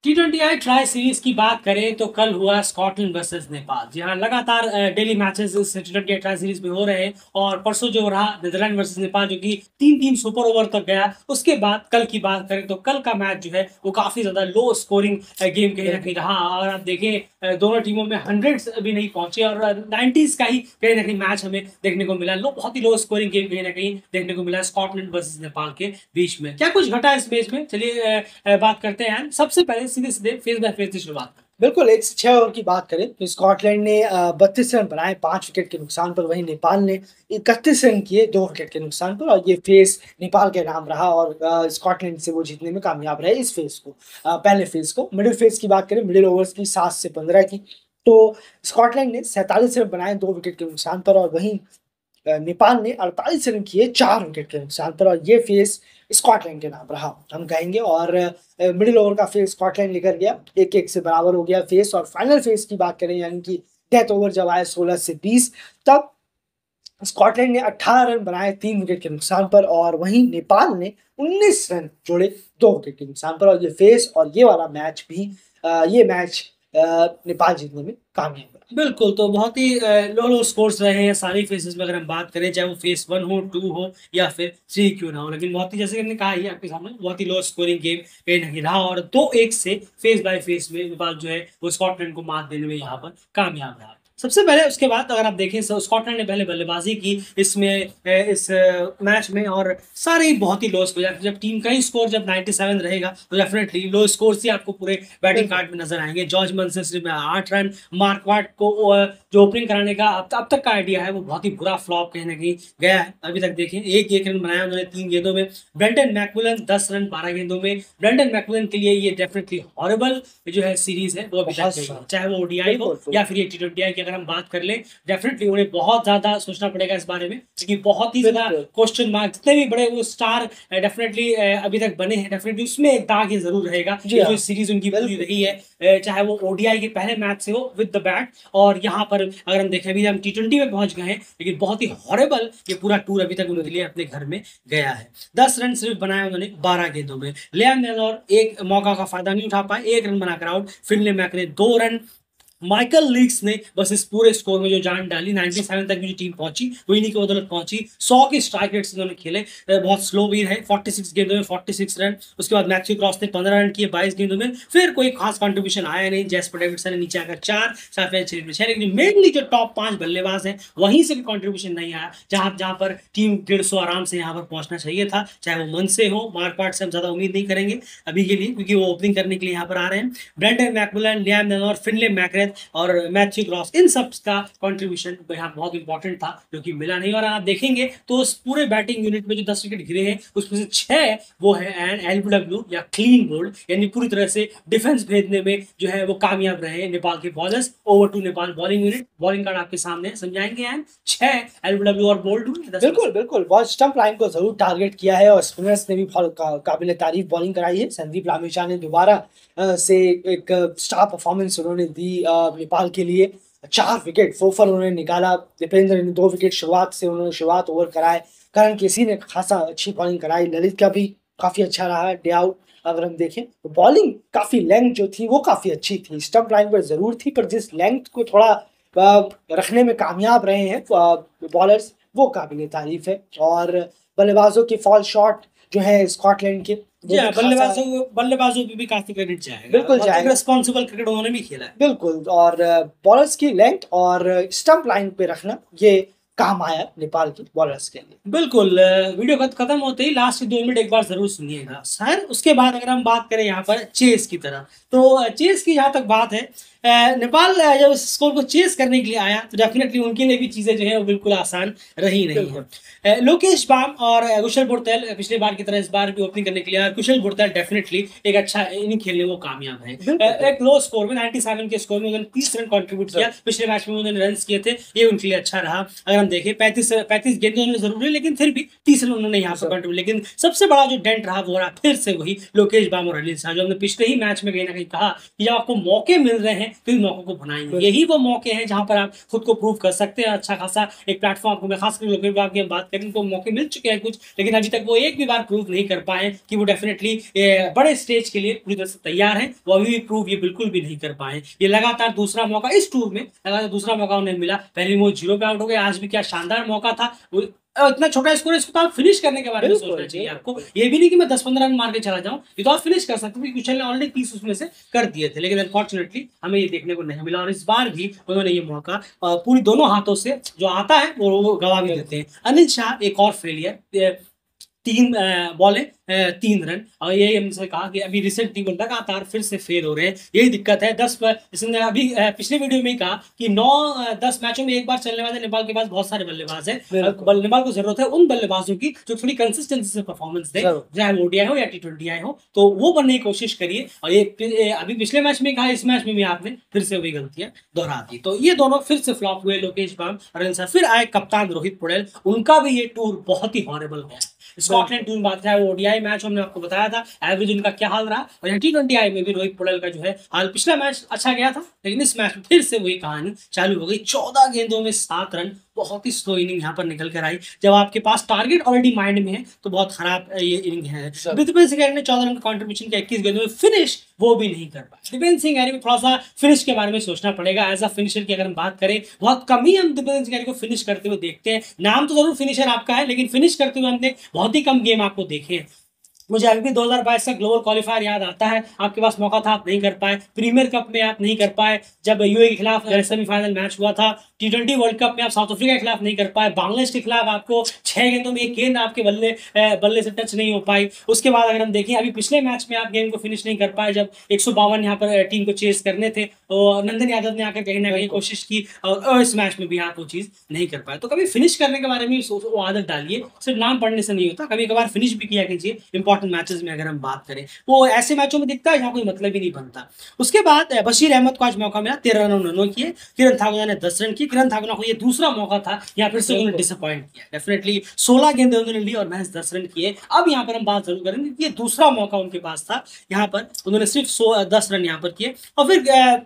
T20I tri series की बात करें तो कल हुआ स्कॉटलैंड वर्सेस नेपाल। जी हाँ, लगातार डेली मैचेस इस T20I ट्राई सीरीज में हो रहे हैं और परसों जो रहा नीदरलैंड वर्सेस नेपाल, जो कि 3-3 सुपर ओवर तक गया। उसके बाद कल की बात करें तो कल का मैच जो है वो काफी ज्यादा लो स्कोरिंग गेम कहीं ना कहीं रहा। और आप देखें दोनों टीमों में हंड्रेड्स अभी नहीं पहुंचे और 90s का ही कहीं ना कहीं मैच हमें देखने को मिला। बहुत ही लो स्कोरिंग गेम कहीं ना कहीं देखने को मिला स्कॉटलैंड वर्सेस नेपाल के बीच में। क्या कुछ घटा इस मैच में, चलिए बात करते हैं। सबसे पहले सीधे सीधे फेस बाय फेस की शुरुआत। बिल्कुल 106 ओवर की बात करें तो स्कॉटलैंड ने 32 रन बनाए 5 विकेट के नुकसान पर। वहीं नेपाल ने 31 रन किए 2 विकेट के नुकसान पर, और ये फेस नेपाल के नाम रहा और स्कॉटलैंड से वो जीतने में कामयाब रहे इस फेस को। पहले फेस को मिडिल फेस की बात करें, मिडिल ओवर्स की 7 से 15 की, तो स्कॉटलैंड ने 47 रन बनाए 2 विकेट के नुकसान पर, और वहीं नेपाल ने 48 रन किए 4 विकेट के नुकसान पर, और ये फेस स्कॉटलैंड के नाम रहा हम कहेंगे। और मिडिल ओवर का फेस स्कॉटलैंड लेकर गया, 1-1 से बराबर हो गया फेस। और फाइनल फेस की बात करें यानी कि डेथ ओवर जब आया 16 से 20, तब स्कॉटलैंड ने 18 रन बनाए 3 विकेट के नुकसान पर, और वहीं नेपाल ने 19 रन जोड़े 2 विकेट के नुकसान पर। और ये फेस और ये वाला मैच भी ये मैच नेपाल जीतने में कामयाब रहा। बिल्कुल, तो बहुत ही लो लो स्कोर्स रहे हैं सारी फेसेस में। अगर हम बात करें चाहे वो फेस 1 हो, 2 हो या फिर 3 क्यों ना हो, लेकिन बहुत ही, जैसे कि हमने कहा ही आपके सामने, बहुत ही लो स्कोरिंग गेम कहीं ना कहीं रहा। और 2-1 से फेस बाय फेस में नेपाल जो है वो स्कॉटलैंड को मात देने में यहाँ पर कामयाब रहा। सबसे पहले उसके बाद अगर आप देखें तो स्कॉटलैंड ने पहले बल्लेबाजी की इसमें इस मैच में, और सारे ही बहुत ही लो स्कोर। जब टीम का ही स्कोर जब 97 रहेगा तो डेफिनेटली लो स्कोर से आपको पूरे बैटिंग कार्ड में नजर आएंगे। जॉर्ज मनसन सिर्फ 8 रन, मार्कवाट को जो ओपनिंग कराने का अब तक का आइडिया है वो बहुत ही बुरा फ्लॉप कहीं ना कहीं गया है। अभी तक देखें एक एक रन बनाया उन्होंने 3 गेंदों में। ब्रेंडन मैकमिलन 10 रन 12 गेंदों में। ब्रेंडन मैकमिलन के लिए ये डेफिनेटली हॉरेबल जो है सीरीज है वो अभी तक गई है, चाहे वो ओडीआई हो या फिर ये T20I की अगर हम बात कर लें। डेफिनेटली उन्हें बहुत ज्यादा सोचना पड़ेगा इस बारे में, क्योंकि बहुत ही ज्यादा क्वेश्चन मार्क, जितने भी बड़े वो स्टार डेफिनेटली अभी तक बने हैं, डेफिनेटली उसमें एक दाग ये जरूर रहेगा जो सीरीज उनकी पूरी रही है, चाहे वो ओडीआई के पहले मैच से हो विद द बैट, और यहाँ पर अगर हम देखें अभी हम T20 में पहुंच गए हैं, लेकिन बहुत ही हॉरेबल ये पूरा टूर अभी तक उनके लिए अपने घर में गया है। 10 रन सिर्फ बनाए उन्होंने 12 गेंदों में। लियाम नेलौर एक मौका का फायदा नहीं उठा पाए, 1 रन बनाकर out. Finlay McRae 2 run. Michael लीक्स ने बस इस पूरे स्कोर में जो जान डाली, 97 तक भी जो टीम पहुंची वो इन्हीं की बदौलत पहुंची। 100 के स्ट्राइक रेट्स इन्होंने खेले, बहुत स्लो भी है। 46 गेंदों में 46 रन। उसके बाद मैथ्यू क्रॉस ने 15 रन किए 22 गेंदों में। फिर कोई खास कंट्रीब्यूशन आया नहीं। जेस्पर डेविडसन ने नीचे आकर 4, साफेद शरीफ में 6, लेकिन मेनली जो टॉप 5 बल्लेबाज हैं वहीं से भी कंट्रीब्यूशन नहीं आया, जहां पर टीम 150 आराम से यहाँ पर पहुंचना चाहिए था। चाहे वो मन से हो, मार्कवाट से हम ज्यादा उम्मीद नहीं करेंगे अभी के लिए, क्योंकि वो ओपनिंग करने के लिए यहाँ पर आ रहे हैं। ब्रेंडन मैकमिलन, लियाम नेलौर, फिनले मैकरे और मैथ्यू क्रॉस, इन सब का कंट्रीब्यूशन यहाँ बहुत इंपॉर्टेंट था, जो कि मिला नहीं। और आप देखेंगे तो उस पूरे बैटिंग यूनिट में जो 10 विकेट गिरे हैं उसमें से 6 वो है एन एलबीडब्ल्यू या क्लीन बोल्ड, यानी पूरी तरह से डिफेंस भेजने में जो है वो कामयाब रहे नेपाल के bowlers. Over to Nepal bowling unit, bowling card आपके सामने समझाएंगे एन 6 एलबीडब्ल्यू और बोल्ड। बिल्कुल बिल्कुल, बहुत स्टंप लाइन को जरूर टारगेट किया है और स्पिनर्स ने भी बहुत काबिल तारीफ बॉलिंग कराई है। संदीप लामिछा ने दोबारा से एक स्टार परफॉर्मेंस उन्होंने दी नेपाल के लिए। 4 विकेट फोफर उन्होंने निकाला। दीपेंद्र ने 2 विकेट शुरुआत ओवर कराए। करण केसी ने खासा अच्छी बॉलिंग कराई। ललित का भी काफी अच्छा रहा डे आउट। अगर हम देखें तो बॉलिंग काफी लेंथ जो थी वो काफी अच्छी थी। स्टंप लाइन पर जरूर थी, पर जिस लेंथ को थोड़ा रखने में कामयाब रहे हैं बॉलर्स, वो काबिल तारीफ है। और बल्लेबाजों की फॉल शॉट जो है स्कॉटलैंड के, जी हाँ, बल्लेबाजों पे भी काफी क्रेडिट जाएगा। बिल्कुल जाएगा। रिस्पॉन्सिबल क्रिकेट उन्होंने भी खेला है। बिल्कुल, और बॉलर्स की लेंथ और स्टंप लाइन पे रखना ये काम आया नेपाल की बॉलर्स के लिए। बिल्कुल, वीडियो खत्म होते ही लास्ट 2 मिनट एक बार जरूर सुनिएगा सर। उसके बाद अगर हम बात करें यहाँ पर चेस की तरह, तो चेस की जहाँ तक बात है, नेपाल जब इस स्कोर को चेस करने के लिए आया तो डेफिनेटली उनके लिए भी चीजें जो है वो बिल्कुल आसान रही नहीं है। लोकेश बाम और कुशल बुरतेल पिछले बार की तरह इस बार भी ओपनिंग करने के लिए, कुशल बुरतेल डेफिनेटली एक अच्छा इनिंग खेलने वो कामयाब है। एक लो स्कोर में 97 के स्कोर में उन्होंने 30 रन कंट्रीब्यूट किया। पिछले मैच में उन्होंने रन किए थे, ये उनके लिए अच्छा रहा। अगर हम देखें 35 गेंदें उन्होंने जरूर ली, लेकिन फिर भी 30 रन उन्होंने यहाँ पर कंट्रीब्यूट। लेकिन सबसे बड़ा जो डेंट रहा वो रहा फिर से वही लोकेश बाम और अनिल शाह, जो हमने पिछले ही मैच में कहीं ना कहीं कहा कि जब आपको मौके मिल रहे हैं तो इन मौकों को बनाएंगे। यही वो मौके हैं जहां पर आप खुद को प्रूव कर सकते हैं। अच्छा खासा एक प्लेटफॉर्म आपको, मैं खासकर लोकल बात की बात करें तो मौके मिल चुके हैं कुछ, लेकिन अभी तक वो एक भी बार प्रूव नहीं कर पाए कि वो डेफिनेटली बड़े स्टेज के लिए पूरी तरह से तैयार है। वो अभी भी प्रूव ये बिल्कुल भी नहीं कर पाए। ये लगातार दूसरा मौका इस टूर में, लगातार दूसरा मौका उन्हें मिला। पहले वो 0 पे आउट हो गए, आज भी क्या शानदार मौका था। इतना छोटा स्कोर है, इसको तो आप फिनिश करने के बारे में सोचना चाहिए आपको। ये भी नहीं कि मैं 10-15 रन मार के चला जाऊं, ये तो आप फिनिश कर सकते हो, क्योंकि कुशल ने ऑलरेडी 30 उसमें से कर दिए थे। लेकिन अनफॉर्चुनेटली हमें ये देखने को नहीं मिला, और इस बार भी उन्होंने ये मौका पूरी दोनों हाथों से जो आता है वो गवा भी देते हैं। अनिल शाह एक और फेलियर, 3 बॉलें 3 रन, और यही हमसे कहा कि अभी रिसेंटली वो लगातार फिर से फेल हो रहे हैं। यही दिक्कत है। 10 पर इसने अभी पिछले वीडियो में ही कहा कि 9-10 मैचों में एक बार चलने वाले नेपाल के पास बहुत सारे बल्लेबाज हैं। नेपाल को जरूरत है उन बल्लेबाजों की जो थोड़ी कंसिस्टेंसी से परफॉर्मेंस दे, चाहे ओडीआई हो या T20 हो, तो वो बनने की कोशिश करिए। और ये अभी पिछले मैच में कहा, इस मैच में भी आपने फिर से वही गलतियां दोहरा दी। तो ये दोनों फिर से फ्लॉप हुए, लोकेश बाम और अनिल शाह। फिर आए कप्तान रोहित पौडेल, उनका भी ये टूर बहुत ही हॉरेबल गया। स्कॉटलैंड टूर बात है, वो ओडीआई मैच हमने आपको बताया था एवरेज उनका क्या हाल रहा, और यहाँ T20 में भी रोहित पौडेल का जो है हाल, पिछला मैच अच्छा गया था लेकिन इस मैच में फिर से वही कहानी चालू हो गई। 14 गेंदों में 7 रन, बहुत ही स्लो इनिंग यहाँ पर निकल कर आई। जब आपके पास टारगेट ऑलरेडी माइंड में है तो बहुत खराब ये इनिंग है। दीपेंद्र सिंह ने 14 रन का कॉन्ट्रीब्यूशन किया, 21 गेंदों में फिनिश वो भी नहीं कर पाए। दीपेंद्र सिंह को थोड़ा सा फिनिश के बारे में सोचना पड़ेगा। एज अ फिनिशर की अगर हम बात करें, बहुत कम ही हम दीपेंद्र सिंह को फिनिश करते हुए देखते हैं। नाम तो जरूर फिनिशर आपका है, लेकिन फिनिश करते हुए हमने बहुत ही कम गेम आपको देखे हैं। मुझे अभी भी 2022 का ग्लोबल क्वालिफायर याद आता है, आपके पास मौका था, आप नहीं कर पाए। प्रीमियर कप में आप नहीं कर पाए, जब यूएई के खिलाफ सेमीफाइनल मैच हुआ था। T20 वर्ल्ड कप में आप साउथ अफ्रीका के खिलाफ नहीं कर पाए। बांग्लादेश के खिलाफ आपको 6 गेंदों में एक गेंद आपके बल्ले से टच नहीं हो पाई। उसके बाद अगर हम देखें, अभी पिछले मैच में आप गेम को फिनिश नहीं कर पाए, जब 152 यहाँ पर टीम को चेस करने थे, और नंदन यादव ने आकर कहीं ना कहीं कोशिश की, और इस मैच में भी आप वो चीज नहीं कर पाए। तो कभी फिनिश करने के बारे में वो आदत डालिए, सिर्फ नाम पढ़ने से नहीं होता, कभी कभार फिनिश भी किया कीजिए। इंपॉर्टेंट मैचेस में अगर हम बात करें, वो ऐसे मैचों में दिखता है जहाँ कोई मतलब ही नहीं बनता। उसके बाद बशीर अहमद को आज मौका मिला, 13 रन उन्होंने किए। किरण थाकुना ने 10 रन किए। किरण थाकुना को ये दूसरा मौका था, यहाँ फिर से उन्होंने डिसअपॉइंट किया। डेफिनेटली 16 गेंदें उन्होंने ली और महज 10 रन किए। अब यहाँ पर हम बात जरूर करेंगे, ये दूसरा मौका उनके पास था, यहाँ पर उन्होंने सिर्फ 10 रन यहाँ पर किए। और फिर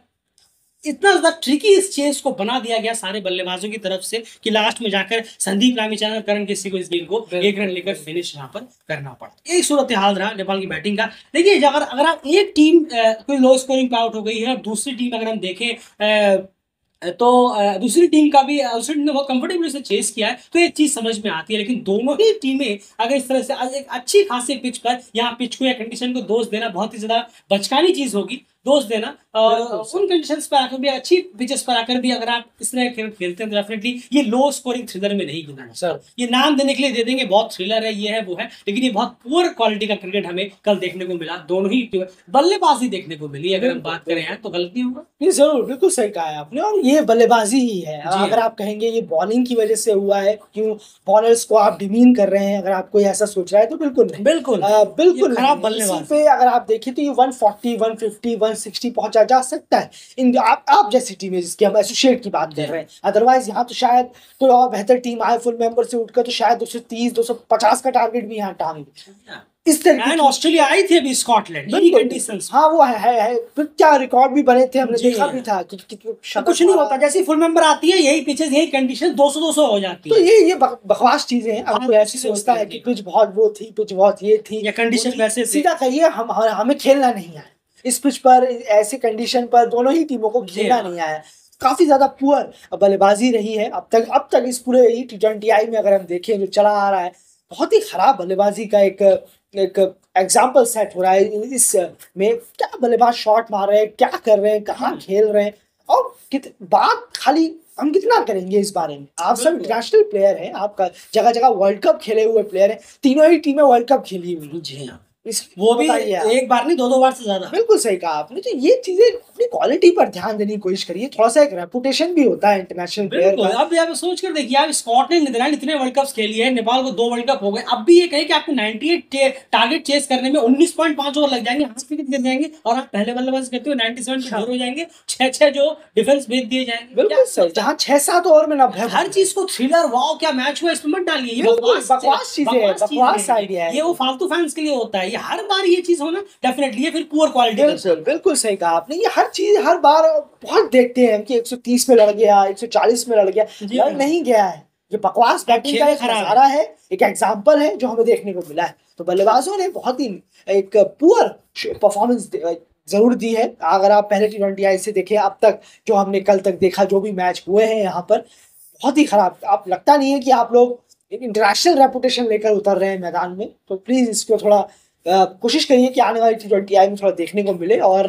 इतना ज्यादा ट्रिकी इस चेस को बना दिया गया सारे बल्लेबाजों की तरफ से कि लास्ट में जाकर संदीप रामीचंद्रन और करण किसी को इस गेम को 1 रन लेकर फिनिश यहाँ पर करना पड़ा। एक सूरत हाल रहा नेपाल की बैटिंग का। देखिए, अगर आप एक टीम कोई लो स्कोरिंग पे आउट हो गई है, और दूसरी टीम अगर हम देखें तो दूसरी टीम का भी दूसरी टीम ने बहुत कंफर्टेबली से चेस किया है, तो एक चीज समझ में आती है। लेकिन दोनों ही टीमें अगर इस तरह से एक अच्छी खासी पिच पर, यहाँ पिच को या कंडीशन को दोष देना बहुत ही ज्यादा बचकानी चीज होगी, दोष देना। और उन कंडीशंस पर आकर भी, अच्छी पिचेस पर आकर भी अगर आप इस तरह खेलते हैं, तो डेफिनेटली ये लो स्कोरिंग थ्रिलर में नहीं गिना सर। ये नाम देने के लिए दे देंगे, बहुत थ्रिलर है, ये है वो है, लेकिन ये बहुत पुअर क्वालिटी का क्रिकेट हमें कल देखने को मिला। दोनों ही बल्लेबाजी देखने को मिली। अगर हम बात करें तो गलती होगा, नहीं जरूर, बिल्कुल सही कहा है आपने, और ये बल्लेबाजी ही है। अगर आप कहेंगे ये बॉलिंग की वजह से हुआ है, क्यों बॉलर्स को आप डिमीन कर रहे हैं, अगर आप कोई ऐसा सोच रहा है तो बिल्कुल नहीं, बिल्कुल खराब बल्लेबाजी पे अगर आप देखें तो ये 140, 150, 160 पहुंचा जा सकता है इन आप जैसी टीमें जिसकी हम एसोसिएट की बात कर रहे हैं। अदरवाइज यहाँ तो शायद कोई और बेहतर टीम आए फुल मेंबर से उठकर, तो शायद 230, 250 का टारगेट भी यहाँ टांग इस तरह। ऑस्ट्रेलिया आई थी अभी स्कॉटलैंड, हाँ वो है फिर क्या रिकॉर्ड भी बने थे, हमने देखा भी था कि कुछ नहीं होता। जैसे फुल मेंबर आती है, यही पिचेस, यही कंडीशन 200 हो जाती है। तो ये बकवास चीजें हैं। अब कोई ऐसी सोचता है कि पिच बहुत वो थी, पिच बहुत ये थी, या कंडीशन वैसे, सीधा कहिए हमें खेलना नहीं आया इस पिच पर, ऐसे कंडीशन पर दोनों ही टीमों को खेलना नहीं आया। काफी ज्यादा पुअर बल्लेबाजी रही है अब तक इस पूरे T20I में अगर हम देखें जो चला आ रहा है, बहुत ही खराब बल्लेबाजी का एक एग्जाम्पल सेट हो रहा है इस में। क्या बल्लेबाज शॉट मार रहे हैं, क्या कर रहे हैं, कहाँ खेल रहे हैं, और बात खाली हम कितना करेंगे इस बारे में। आप सब इंटरनेशनल प्लेयर हैं, आपका जगह जगह वर्ल्ड कप खेले हुए प्लेयर हैं, तीनों ही टीमें वर्ल्ड कप खेली हुई। जी हाँ, वो भी एक बार नहीं, 2 बार से ज्यादा। बिल्कुल सही कहा आपने। तो ये चीजें अपनी क्वालिटी पर ध्यान देने की कोशिश करिए, थोड़ा सा एक रेपुटेशन भी होता है इंटरनेशनल प्लेयर का। अब आप सोच कर देखिए, आप स्कॉटलैंड नीदरलैंड इतने वर्ल्ड कप्स खेली है, नेपाल को 2 वर्ल्ड कप हो गए, अब भी ये कहे कि आपको 98 टारगेट चेस करने में 19.5 ओवर लग जाएंगे, हाथ विकेट गिर जाएंगे, और आप पहले बल्लेबाज करते हो 97 पे बोर हो जाएंगे, 6-6 जो डिफेंस भेज दिए जाएंगे। बिल्कुल सर, जहां 6-7 ओवर में ना हर चीज को थ्रिलर, वाओ क्या मैच हुआ, इसमें मत डालिए। बकवास चीजें, बकवास आइडिया है। ये वो फालतू फैंस के लिए होता है, चाहिए, हर बार ये चीज होना डेफिनेटली ये फिर पुअर क्वालिटी बिल्कुल बिल्कुल सही कहा आपने। ये हर चीज हर बार बहुत देखते हैं कि 130 में लड़ गया, 140 में लड़ गया, लड़ नहीं गया है। ये बकवास बैटिंग का एक नजारा है, एक एग्जाम्पल है जो हमें देखने को मिला है। तो बल्लेबाजों ने बहुत ही एक पुअर परफॉर्मेंस जरूर दी है। अगर आप पहले T20 से देखें अब तक जो हमने कल तक देखा, जो भी मैच हुए हैं यहाँ पर, बहुत ही खराब। आप लगता नहीं है कि आप लोग एक इंटरनेशनल रेपुटेशन लेकर उतर रहे हैं मैदान में। तो प्लीज इसको थोड़ा कोशिश करिए कि आने वाली T20 में थोड़ा देखने को मिले और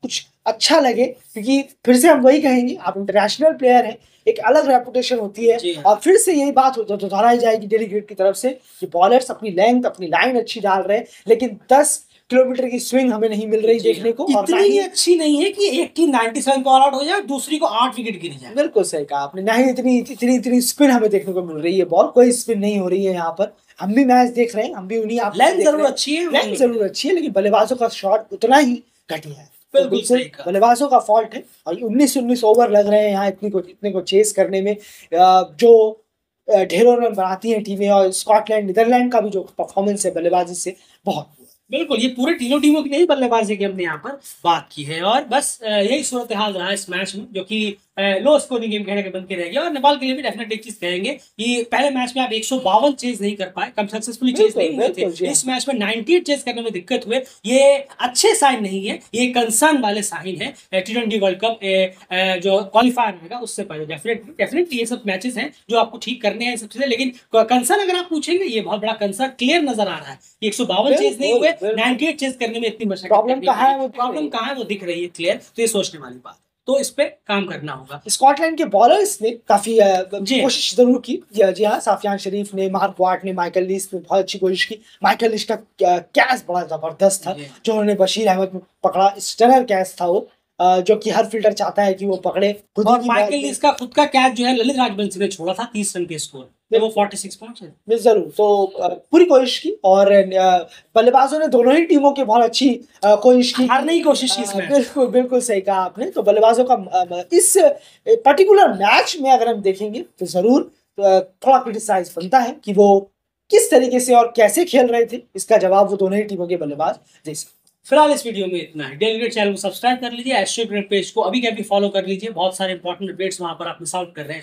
कुछ अच्छा लगे, क्योंकि फिर से हम वही कहेंगे, आप इंटरनेशनल प्लेयर हैं, एक अलग रेपुटेशन होती है। और फिर से यही बात दोहराई जाएगी दिल्ली क्रिकेट की तरफ से कि बॉलर्स अपनी लेंथ अपनी लाइन अच्छी डाल रहे हैं, लेकिन 10 किलोमीटर की स्विंग हमें नहीं मिल रही देखने को। और इतनी अच्छी नहीं है कि एक टीम 97 को ऑल आउट हो जाए, दूसरी को 8 विकेट गिर जाए। बिल्कुल सही कहा आपने। ना ही इतनी स्पिन हमें देखने को मिल रही है, बॉल कोई स्पिन नहीं हो रही है यहाँ पर। हम भी मैच देख रहे हैं, हम भी उन्हीं आप लेंथ जरूर अच्छी है, लेंथ जरूर अच्छी है, लेकिन बल्लेबाजों का शॉट उतना ही घटिया है। बिल्कुल सही कहा। बल्लेबाजों का फॉल्ट है। और 19 ओवर लग रहे हैं यहाँ इतने को चेस करने में, जो ढेरों रन बनाती हैं टीमें। और स्कॉटलैंड नीदरलैंड का भी जो परफॉर्मेंस है बल्लेबाजी से बहुत। बिल्कुल, ये पूरे तीनों टीमों की नहीं बल्लेबाजी की हमने यहाँ पर बात की है। और बस यही सूरत हाल रहा है इस मैच में, जो कि लो स्कोरिंग गेम कहने के बन के रह गया। और नेपाल के लिए भी डेफिनेटली एक चीज कहेंगे कि पहले मैच में आप 152 चेज नहीं कर पाए, कम सक्सेसफुली चेज नहीं हुए थे। इस मैच में 98 चेज करने में दिक्कत हुए, ये अच्छे साइन नहीं है, ये कंसर्न वाले साइन है। T20 वर्ल्ड कप जो क्वालिफायर रहेगा उससे पहले डेफिनेटली ये सब मैचेस हैं जो आपको ठीक करने हैं सब चीजें। लेकिन कंसर्न अगर आप पूछेंगे, ये बहुत बड़ा कंसर्न क्लियर नजर आ रहा है। 152 चेज नहीं हुए, 98 चेज करने में इतनी मशक्कत, प्रॉब्लम कहाँ है वो दिख रही है क्लियर। तो ये सोचने वाली बात, तो इस पे काम करना होगा। स्कॉटलैंड के बॉलर्स ने काफी कोशिश जरूर की। जी हाँ, साफियान शरीफ ने, मार्क वाट ने, माइकल लिस ने बहुत अच्छी कोशिश की। माइकल लिस का कैच बड़ा जबरदस्त था जो उन्होंने बशीर अहमद में पकड़ा। स्टनर कैच था वो, जो कि हर फील्डर चाहता है कि वो पकड़े। और माइकल लिस का खुद का कैच जो है ललित राजवंशी ने छोड़ा था 30 रन के स्कोर, वो 46 पॉइंट्स है। जरूर। तो पूरी कोशिश की और बल्लेबाजों ने दोनों ही टीमों की बहुत अच्छी कोशिश की, हारने की कोशिश की इसमें। बिल्कुल बिल्कुल सही कहा आपने। तो बल्लेबाजों का इस पर्टिकुलर मैच में अगर हम देखेंगे तो जरूर थोड़ा क्रिटिसाइज बनता है कि वो किस तरीके से और कैसे खेल रहे थे। इसका जवाब वो दोनों ही टीमों के बल्लेबाज दे सकते। फिलहाल इस वीडियो में इतना है। डेली क्रिकेट चैनल को सब्सक्राइब कर लीजिए, एस्ट्रो क्रिकेट पेज को अभी के अभी फॉलो कर लीजिए। बहुत सारे इंपॉर्टेंट अपडेट्स वहां पर आप मिस आउट कर रहे हैं।